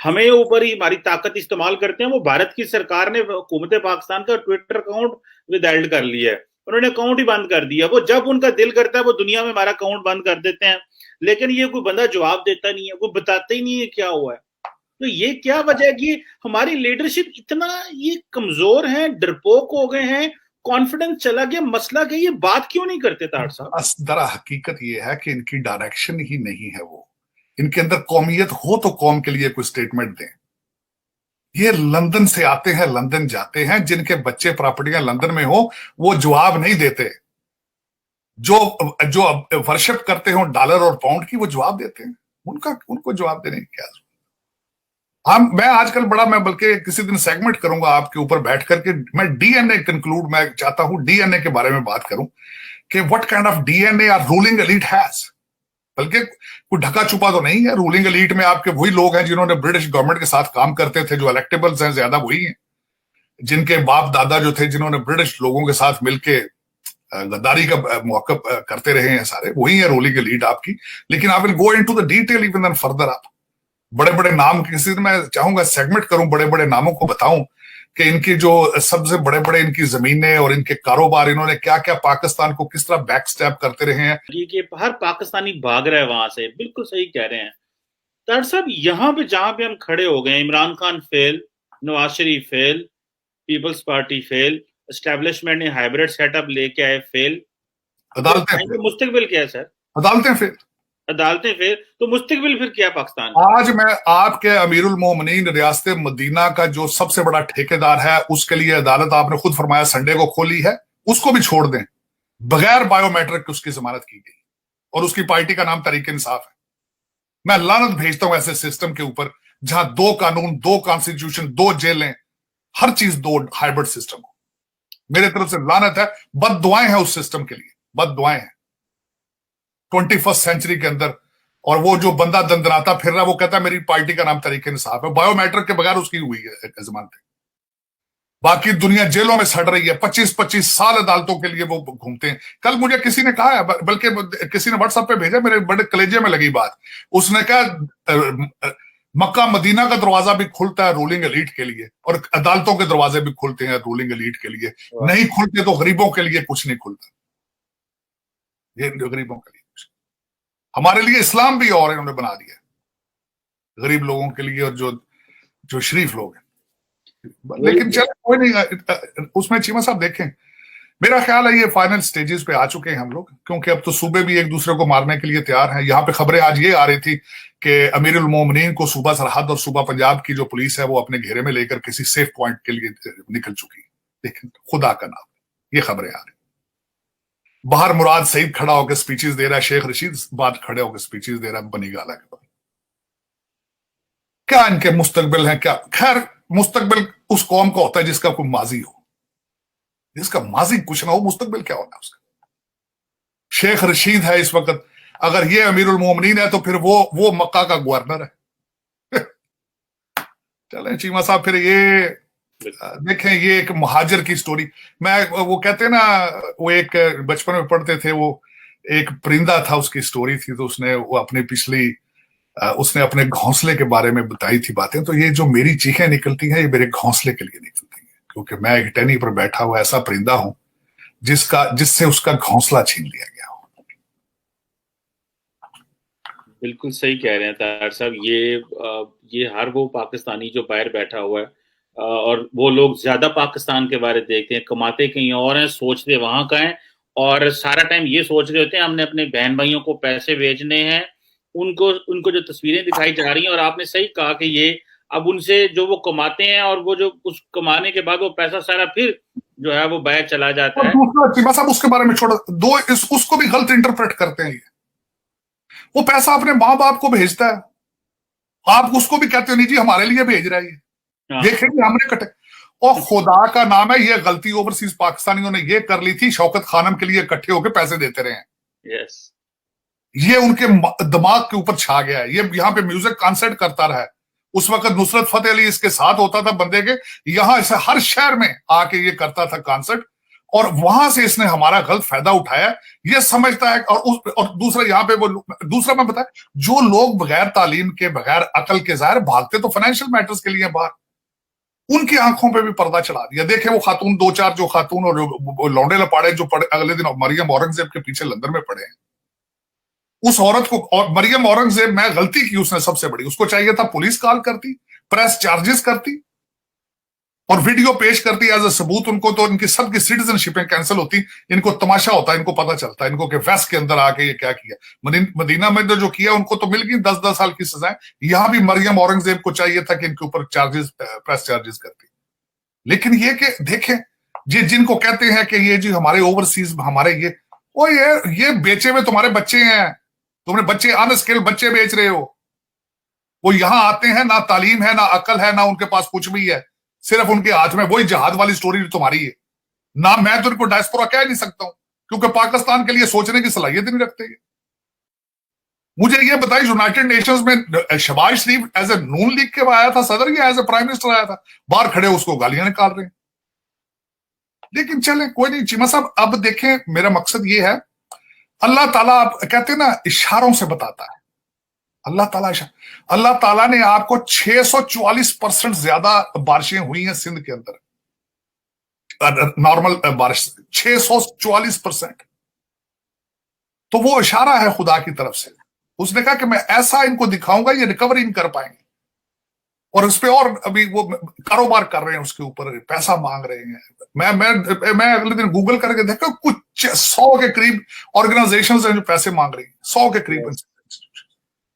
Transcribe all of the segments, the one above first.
हमें ऊपर ही हमारी ताकत इस्तेमाल करते हैं। वो भारत की सरकार ने हुकूमत पाकिस्तान का ट्विटर अकाउंट विदहेल्ड कर लिया है, उन्होंने अकाउंट ही बंद कर दिया। वो जब उनका दिल करता है वो दुनिया में हमारा अकाउंट बंद कर देते हैं, लेकिन ये कोई बंदा जवाब देता नहीं है, कोई बताता ही नहीं है क्या हुआ है। तो ये क्या वजह है कि हमारी लीडरशिप इतना ये कमजोर है, डरपोक हो गए हैं, कॉन्फिडेंस चला गया, मसला क्या, ये बात क्यों नहीं करते तार साहब? दरा हकीकत ये है कि इनकी डायरेक्शन ही नहीं है। वो इनके अंदर कौमियत हो तो कौम के लिए कोई स्टेटमेंट दें। ये लंदन से आते हैं, लंदन जाते हैं, जिनके बच्चे प्रॉपर्टियां लंदन में हो वो जवाब नहीं देते। जो जो वर्शिप करते हो डॉलर और पाउंड की वो जवाब देते हैं। उनको जवाब देने की क्या जरूरत? मैं आजकल बड़ा, मैं बल्कि किसी दिन सेगमेंट करूंगा आपके ऊपर बैठ करके, मैं डीएनए कंक्लूड, मैं चाहता हूं डीएनए के बारे में बात करूं कि what kind of DNA are ruling elite has. बल्कि कोई ढका छुपा तो नहीं है। रूलिंग एलीट में आपके वही लोग हैं जिन्होंने ब्रिटिश गवर्नमेंट के साथ काम करते थे, जो इलेक्टेबल्स हैं ज्यादा वही हैं, जिनके बाप दादा जो थे जिन्होंने ब्रिटिश लोगों के साथ मिलके गद्दारी का मौकब करते रहे हैं, सारे वही है रूलिंग एलीट आपकी। लेकिन I will go into the detail even then further. आप बड़े बड़े नाम, किसी दिन मैं चाहूंगा सेगमेंट करूं, बड़े बड़े नामों को बताऊं कि इनकी जो सबसे बड़े बड़े इनकी जमीनें और इनके कारोबार, इन्होंने क्या क्या पाकिस्तान को किस तरह बैक स्टैप करते रहे हैं। कि हर पाकिस्तानी भाग रहा है वहां से, बिल्कुल सही कह रहे हैं तार साहब। यहाँ पे जहां पे हम खड़े हो गए, Imran Khan fail, Nawaz Sharif fail, People's Party fail, establishment ने हाइब्रिड सेटअप लेके आए फेल, अदालतें तो मुस्तकबिल क्या है सर? अदालतें फेल, अदालतें फेल, तो मुस्तकबिल फिर क्या पाकिस्तान? आज मैं आपके अमीरुल मोमिनीन रियासत मदीना का जो सबसे बड़ा ठेकेदार है, उसके लिए अदालत, आपने खुद फरमाया संडे को खोली है, उसको भी छोड़ दें। बगैर बायोमेट्रिक उसकी जमानत की गई और उसकी पार्टी का नाम तरीके इंसाफ है। मैं लानत भेजता हूं ऐसे सिस्टम के ऊपर जहां 2 कानून, 2 कॉन्स्टिट्यूशन, 2 जेलें, हर चीज 2 हाइब्रिड सिस्टम हो। मेरे तरफ से लानत है, बद दुआएं हैं उस सिस्टम के लिए, बद दुआएं हैं 21वीं सेंचुरी के अंदर। और वो जो बंदा दंदनाता फिर रहा, वो कहता है मेरी पार्टी का नाम तरीके इंसाफ है, बायोमेट्रिक के बगैर उसकी हुई है जमानत। बाकी दुनिया जेलों में सड़ रही है, 25-25 साल अदालतों के लिए वो घूमते हैं। कल मुझे किसी ने कहा है, बल्कि किसी ने व्हाट्सएप पे भेजा, मेरे बड़े कलेजे में लगी बात। उसने कहा मक्का मदीना का दरवाजा भी खुलता है रूलिंग एलीट के लिए और अदालतों के दरवाजे भी खुलते हैं रूलिंग एलीट के लिए, नहीं खुलते तो गरीबों के लिए कुछ नहीं खुलता। ये गरीबों के लिए, हमारे लिए इस्लाम भी और इन्होंने बना दिया गरीब लोगों के लिए, और जो शरीफ लोग हैं। लेकिन चलो कोई नहीं, उसमें चीमा साहब देखें, मेरा ख्याल है ये फाइनल स्टेजेस पे आ चुके हैं हम लोग, क्योंकि अब तो सूबे भी एक दूसरे को मारने के लिए तैयार हैं। यहाँ पे खबरें आज ये आ रही थी कि अमीरुल मोमिनीन को सूबा सरहद और सूबा पंजाब की जो पुलिस है वो अपने घेरे में लेकर किसी सेफ पॉइंट के लिए निकल चुकी है। लेकिन खुदा का नाम, ये खबरें आ रही। बाहर मुराद सईद खड़ा होकर स्पीचेस दे रहा है, शेख रशीद बाद खड़े होकर स्पीचेस दे रहा है बनी गाला के बाद। क्या इनके मुस्तकबिल है क्या? खैर, मुस्तकबिल उस कौम का होता है जिसका कोई माजी हो, जिसका माजी कुछ ना हो, मुस्तकबिल क्या होना उसका? शेख रशीद है इस वक्त, अगर ये अमीरुल मोमिनीन है तो फिर वो मक्का का गवर्नर है। चलें चीमा साहब, फिर ये देखें, ये एक मुहाजिर की स्टोरी। मैं, वो कहते हैं ना, वो एक बचपन में पढ़ते थे, वो एक परिंदा था, उसकी स्टोरी थी, तो उसने वो अपनी उसने अपने घोंसले के बारे में बताई थी बातें। तो ये जो मेरी चीखें निकलती हैं, ये मेरे घोंसले के लिए निकलती हैं, क्योंकि मैं एक टहनी पर बैठा हुआ ऐसा परिंदा हूं जिससे उसका घोंसला छीन लिया गया हो। बिल्कुल सही कह रहे हैं तार साहब। ये हर वो पाकिस्तानी जो बाहर बैठा हुआ है, और वो लोग ज्यादा पाकिस्तान के बारे देखते हैं, कमाते कहीं और हैं, सोचते वहां का है, और सारा टाइम ये सोच रहे होते हैं हमने अपने बहन भाइयों को पैसे भेजने हैं। उनको जो तस्वीरें दिखाई जा रही हैं, और आपने सही कहा कि ये अब उनसे जो वो कमाते हैं, और वो जो उस कमाने के बाद वो पैसा सारा फिर जो है वो बाहर चला जाता है। दूसरा साहब, उसके बारे में छोड़ा दो, उसको भी गलत इंटरप्रेट करते हैं। वो पैसा अपने माँ बाप को भेजता है, आप उसको भी कहते हो नहीं जी हमारे लिए भेज रहा है, देखेंगे हमने कटे। और खुदा का नाम है, ये गलती ओवरसीज पाकिस्तानियों ने ये कर ली थी, शौकत खानम के लिए इकट्ठे होकर पैसे देते रहे हैं। यस, ये उनके दिमाग के ऊपर छा गया है। ये यहाँ पे म्यूजिक कॉन्सर्ट करता रहा है, उस वक्त नुसरत फतेह अली इसके साथ होता था बंदे के, यहां इसे हर शहर में आके ये करता था कॉन्सर्ट, और वहां से इसने हमारा गलत फायदा उठाया, ये समझता है। और दूसरा यहाँ पे वो दूसरा मैं बताया, जो लोग बगैर तालीम के बगैर अकल के जाहिर भागते तो फाइनेंशियल मैटर्स के लिए बाहर, उनकी आंखों पे भी पर्दा चढ़ा दिया। देखे वो खातून, दो चार जो खातून और लौंडे लपाड़े जो पड़े अगले दिन मरियम औरंगजेब के पीछे लंदन में पड़े हैं, उस औरत को, और मरियम औरंगजेब में गलती की उसने सबसे बड़ी, उसको चाहिए था पुलिस कॉल करती, प्रेस चार्जेस करती और वीडियो पेश करती एज अ सबूत। उनको तो इनकी सबकी सिटीजनशिपें कैंसिल होती। इनको तमाशा होता है, इनको पता चलता है इनको कि वेस्ट के अंदर आके ये क्या किया। मदीना में जो किया उनको तो मिल गई 10-10 साल की सजाएं। यहां भी मरियम औरंगजेब को चाहिए था कि इनके ऊपर चार्जेस, प्रेस चार्जेस करती। लेकिन ये कि देखें, ये जिनको कहते हैं कि ये जी हमारे ओवरसीज हमारे ये बेचे हुए तुम्हारे बच्चे हैं, तुमने बच्चे अनस्किल बच्चे बेच रहे हो। वो यहां आते हैं, ना तालीम है ना अकल है ना उनके पास कुछ भी है, सिर्फ उनके हाथ में वही जहाज वाली स्टोरी तुम्हारी है ना। मैं तो इनको डायस्पोरा कह नहीं सकता हूं क्योंकि पाकिस्तान के लिए सोचने की सलाहियत नहीं रखते। मुझे ये बताइए, यूनाइटेड नेशंस में शहबाज शरीफ एज ए नून लीग के आया था सदर या एज ए प्राइम मिनिस्टर आया था? बाहर खड़े उसको गालियां निकाल रहे हैं। लेकिन चले कोई नहीं चीमा साहब, अब देखें मेरा मकसद ये है, अल्लाह ताला आप कहते हैं ना इशारों से बताता है। अल्लाह ताला ने आपको 644% ज्यादा बारिशें हुई हैं सिंध के अंदर, नॉर्मल बारिश 644%। तो वो इशारा है खुदा की तरफ से। उसने कहा कि मैं ऐसा इनको दिखाऊंगा ये रिकवरी नहीं कर पाएंगे। और उस पर और अभी वो कारोबार कर रहे हैं, उसके ऊपर पैसा मांग रहे हैं। मैं अगले दिन गूगल करके देखा, कुछ 100 के करीब ऑर्गेनाइजेशंस हैं जो पैसे मांग रही हैं, 100 के करीब।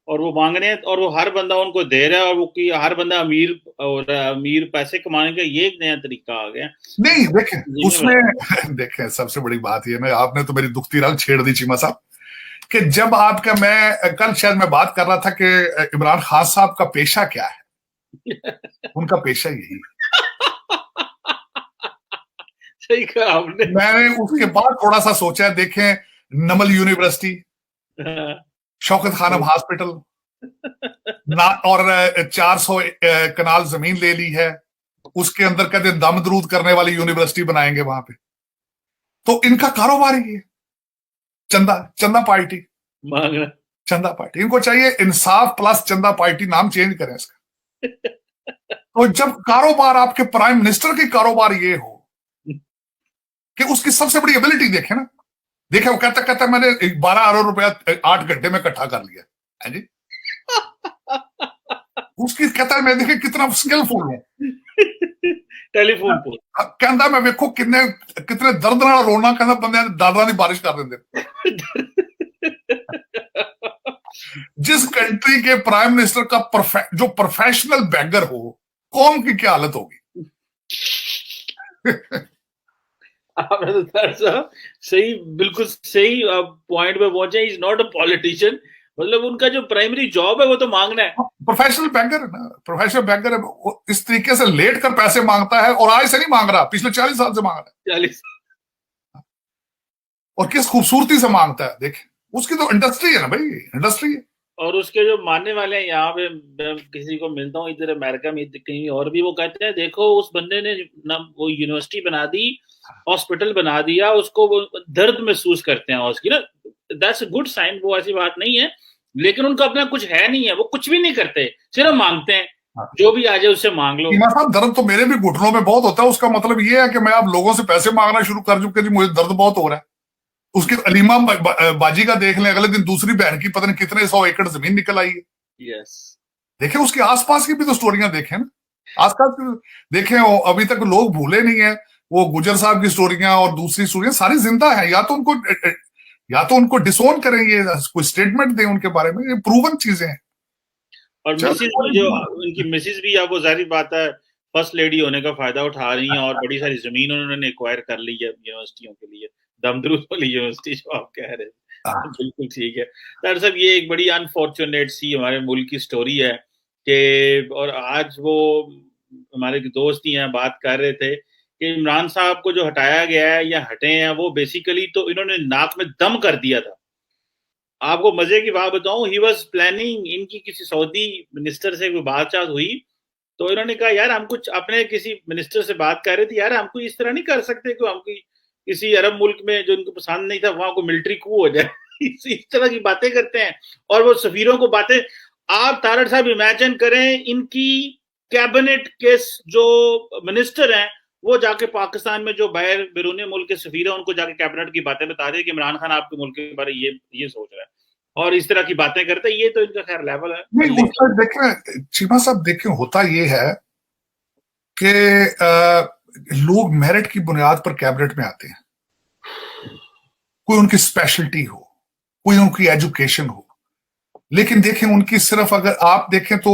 और वो मांग रहे हैं और वो हर बंदा उनको दे रहा है, और वो कि हर बंदा अमीर और अमीर पैसे कमाने का ये एक नया तरीका आ गया। नहीं देखें उसमें देखें सबसे बड़ी बात ये, मैं आपने तो मेरी दुखती रंग छेड़ दी चीमा साहब, कि जब आपका, मैं कल शायद मैं बात कर रहा था कि इमरान खान साहब का पेशा क्या है। उनका पेशा यही सही कहा आपने। मैंने उसके बाद थोड़ा सा सोचा, देखें नमल यूनिवर्सिटी, शौकत खानम हॉस्पिटल ना, और 400 कनाल जमीन ले ली है, उसके अंदर कहते दम दरूद करने वाली यूनिवर्सिटी बनाएंगे वहां पे। तो इनका कारोबार ही है चंदा पार्टी मांगना। चंदा पार्टी इनको चाहिए, इंसाफ प्लस चंदा पार्टी, नाम चेंज करें इसका। तो जब कारोबार आपके प्राइम मिनिस्टर की कारोबार ये हो कि उसकी सबसे बड़ी एबिलिटी देखे ना, देखे वो कहता मैंने 12 अरब रुपया 8 घंटे में इकट्ठा कर लिया है जी। उसकी कहता है मैं देखे कितना स्किलफुल हूं। टेलीफोन पर कहता मैं वेखो कितने दर्द नाल रोना, कहता बंदे डॉलरां दी बारिश कर देंगे। जिस कंट्री के प्राइम मिनिस्टर का जो प्रोफेशनल बैगर हो, कौम की क्या हालत होगी। आपने तो साहब सही, बिल्कुल सही पॉइंट पे पहुंचे। इज नॉट अ पॉलिटिशियन, मतलब उनका जो प्राइमरी जॉब है वो तो मांगना है। प्रोफेशनल बैंकर है ना, प्रोफेशनल बैंकर है। इस तरीके से लेट कर पैसे मांगता है, और आज से नहीं मांग रहा, पिछले 40 साल से मांग रहा है। 40। और किस खूबसूरती से मांगता है, देख उसकी तो इंडस्ट्री है ना भाई, इंडस्ट्री है। और उसके जो मानने वाले हैं, यहाँ पे मैं किसी को मिलता हूँ इधर अमेरिका में कहीं और भी, वो कहते हैं देखो उस बंदे ने ना वो यूनिवर्सिटी बना दी, हॉस्पिटल बना दिया, उसको वो दर्द महसूस करते हैं उसकी ना, दैट्स अ गुड साइन। वो ऐसी बात नहीं है, लेकिन उनका अपना कुछ है नहीं है, वो कुछ भी नहीं करते, सिर्फ मांगते हैं। जो भी आ जाए उससे मांग लो। साहब दर्द तो मेरे भी घुटनों में बहुत होता है, उसका मतलब ये है कि मैं आप लोगों से पैसे मांगना शुरू कर चुके जी, मुझे दर्द बहुत हो रहा है। उसकी अलीमा बाजी का देख लें, अगले दिन दूसरी बहन की पता नहीं कितने 100 एकड़ जमीन निकल आई है। यस, देखें उसके आसपास की भी तो स्टोरियां देखें ना, आसपास देखें। अभी तक लोग भूले नहीं है वो गुजर साहब की स्टोरियां और दूसरी स्टोरियां सारी जिंदा है। या तो उनको डिसोन करें, ये कोई स्टेटमेंट दें उनके बारे में, ये प्रूवन चीजें हैं। और मिसिस भी, जो उनकी मिसिस भी, आपको जाहिर बात है फर्स्ट लेडी होने का फायदा उठा रही हैं, और बड़ी सारी जमीन उन्होंने एक्वायर कर ली है यूनिवर्सिटियों के लिए, दमदरूद वाली यूनिवर्सिटी जो आप कह रहे हैं। बिल्कुल ठीक है दरअसल, ये एक बड़ी अनफॉर्चुनेट सी हमारे मुल्क की स्टोरी है कि, और आज वो हमारे दोस्त ही हैं बात कर रहे थे कि इमरान साहब को जो हटाया गया है या हटे हैं, वो बेसिकली तो इन्होंने नाक में दम कर दिया था। आपको मजे की बात बताऊं, ही वाज प्लानिंग, इनकी किसी सऊदी मिनिस्टर से कोई बातचीत हुई, तो इन्होंने कहा यार हम कुछ अपने किसी मिनिस्टर से बात कर रहे थे, यार हमको इस तरह नहीं कर सकते कि हमको किसी अरब मुल्क में जो उनको पसंद नहीं था वहां को मिलिट्री कू हो जाए। इस तरह की बातें करते हैं और वो सफीरों को बातें। आप तारड़ साहब इमेजिन करें, इनकी कैबिनेट के जो मिनिस्टर हैं वो जाके पाकिस्तान में जो बाहर बैरून मुल्क के सफीर है उनको जाके कैबिनेट की बातें बता रहे हैं कि इमरान खान आपके मुल्क के बारे ये सोच रहा है और इस तरह की बातें करते हैं। ये तो इनका खैर लेवल है। नहीं, उसका देखें चीमा साहब, देखें होता ये है कि लोग मेरिट की बुनियाद पर कैबिनेट में आते हैं, कोई उनकी स्पेशलिटी हो, कोई उनकी एजुकेशन हो, लेकिन देखें उनकी सिर्फ अगर आप देखें तो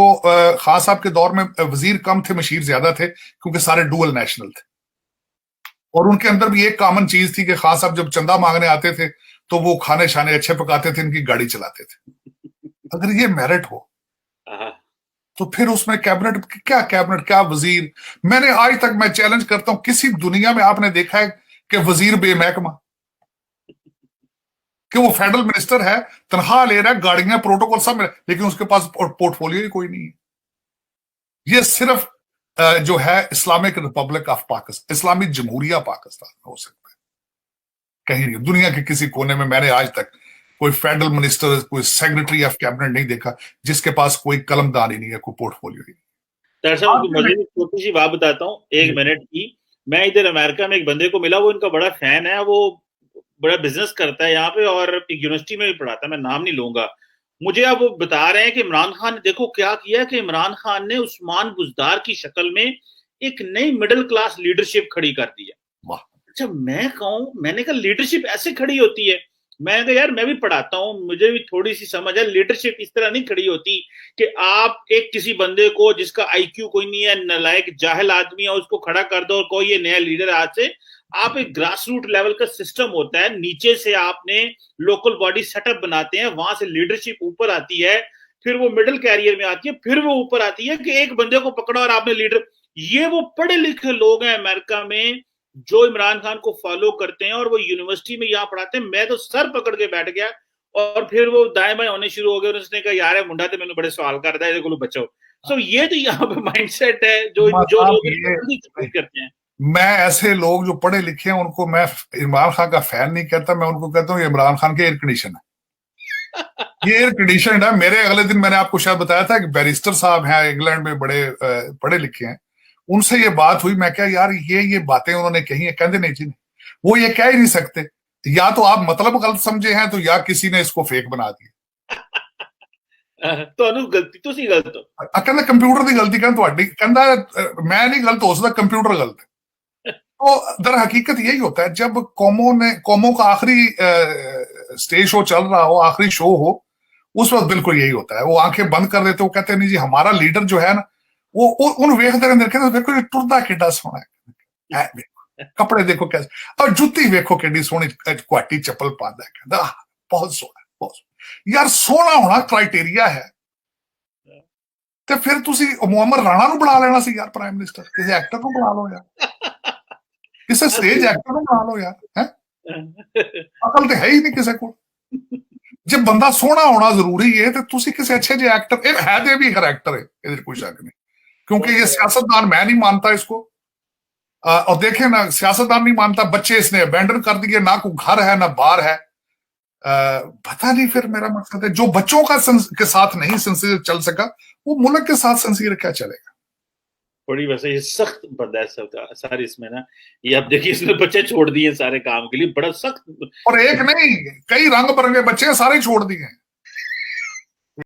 खान साहब के दौर में वजीर कम थे, मशीर ज्यादा थे, क्योंकि सारे डुअल नेशनल थे और उनके अंदर भी एक कॉमन चीज थी कि खान साहब जब चंदा मांगने आते थे तो वो खाने शाने अच्छे पकाते थे, इनकी गाड़ी चलाते थे। अगर ये मेरिट हो तो फिर उसमें कैबिनेट क्या वजीर। मैंने आज तक, मैं चैलेंज करता हूं, किसी दुनिया में आपने देखा है कि वजीर बेमहकमा, कि वो फेडरल मिनिस्टर है, तनख्वाह ले रहा है, गाड़ियां, प्रोटोकॉल सब, लेकिन उसके पास पोर्टफोलियो ही कोई नहीं है। ये सिर्फ जो है इस्लामिक रिपब्लिक ऑफ पाकिस्तान, इस्लामी जमहूरिया पाकिस्तान में हो सकता है, कहीं नहीं। दुनिया के किसी कोने में मैंने आज तक कोई फेडरल मिनिस्टर, कोई सेक्रेटरी ऑफ कैबिनेट नहीं देखा जिसके पास कोई कलमदानी नहीं है, कोई पोर्टफोलियो ही नहीं। छोटी सी बात बताता हूँ 1 मिनट की। मैं इधर अमेरिका में एक बंदे को मिला, वो इनका बड़ा फैन है, वो बड़ा बिजनेस करता है यहाँ पे और एक यूनिवर्सिटी में भी पढ़ाता है, मैं नाम नहीं लूंगा। मुझे अब वो बता रहे हैं कि इमरान खान ने देखो क्या किया कि इमरान खान ने उस्मान बुज़दार की शक्ल में एक नई मिडिल क्लास लीडरशिप खड़ी कर दी है। अच्छा, मैं कहूं, मैंने कहा लीडरशिप ऐसे खड़ी होती है? मैं कहा यार मैं भी पढ़ाता हूं, मुझे भी थोड़ी सी समझ है, लीडरशिप इस तरह नहीं खड़ी होती कि आप एक किसी बंदे को जिसका आईक्यू कोई नहीं है, नालायक जाहिल आदमी है, उसको खड़ा कर दो और कोई ये नया लीडर आज से। आप एक ग्रास रूट लेवल का सिस्टम होता है, नीचे से आपने लोकल बॉडी सेटअप बनाते हैं, वहां से लीडरशिप ऊपर आती है, फिर वो मिडिल कैरियर में आती है, फिर वो ऊपर आती है कि एक बंदे को पकड़ा और आपने लीडर। ये वो पढ़े लिखे लोग हैं अमेरिका में जो इमरान खान को फॉलो करते हैं और वो यूनिवर्सिटी में यहाँ पढ़ाते हैं। मैं तो सर पकड़ के बैठ गया और फिर वो दाएं बाएं होने शुरू हो गए। उसने कहा यार मुंडा तो मैंने बड़े सवाल करता है, देखो बच्चों। सो ये तो यहाँ पे माइंडसेट है जो लोग करते हैं। मैं ऐसे लोग जो पढ़े लिखे हैं उनको मैं इमरान खान का फैन नहीं कहता, मैं उनको कहता हूँ ये इमरान खान के एयर कंडीशन है। ये एयर कंडीशन है। मेरे अगले दिन मैंने आपको शायद बताया था कि बैरिस्टर साहब हैं इंग्लैंड में, बड़े पढ़े लिखे हैं, उनसे ये बात हुई। मैं क्या यार ये बातें उन्होंने कही है? कहते नहीं जी, वो ये कह ही नहीं सकते, या तो आप मतलब गलत समझे हैं तो या किसी ने इसको फेक बना दिया। गलती तुसी गलत हो। कहना कंप्यूटर की गलती, कहना मैं नहीं गलत हो सकता, कंप्यूटर गलत है। तो दर हकीकत यही होता है, जब कौमों का आखिरी स्टेज शो चल रहा हो, आखिरी शो हो, उस वक्त बिल्कुल यही होता है। वो आंखें बंद कर देते, वो कहते नहीं जी हमारा लीडर जो है ना, वो उन देखो टुरदा किड्डा सोना है, कपड़े देखो कैसे, और जुत्ती देखो किड्डी सोनी क्वाटी चप्पल पांदा है, कहता बहुत सोना, बहुत सोना। यार सोना होना क्राइटेरिया है, तो फिर तुसी मुअम्मर राणा ਨੂੰ ਬਣਾ ਲੈਣਾ ਸੀ यार प्राइम मिनिस्टर, किसी एक्टर को बना लो यार, किसी स्टेज एक्टर को बना लो यार, है अकल तो है ही नहीं किसी को। जब बंदा सोना होना जरूरी है तो तुसी किसी अच्छे जे एक्टर, है तो भी करैक्टर है, इधर कोई शक नहीं, क्योंकि ये सियासतदान, मैं नहीं मानता इसको। और देखें ना, सियासतदान नहीं मानता, बच्चे इसने अबैंडन कर दिए, ना कोई घर है ना बार है। पता नहीं, फिर मेरा मकसद है जो बच्चों का के साथ नहीं सिंसियर चल सका, वो मुल्क के साथ सिंसियर क्या चलेगा। बड़ी वैसे ये सख्त बंदा है सबका सारी इसमें ना, ये आप देखिए इसने बच्चे छोड़ दिए सारे काम के लिए, बड़ा सख्त। और एक नहीं, कई रंग बिरंगे बच्चे सारे छोड़ दिए।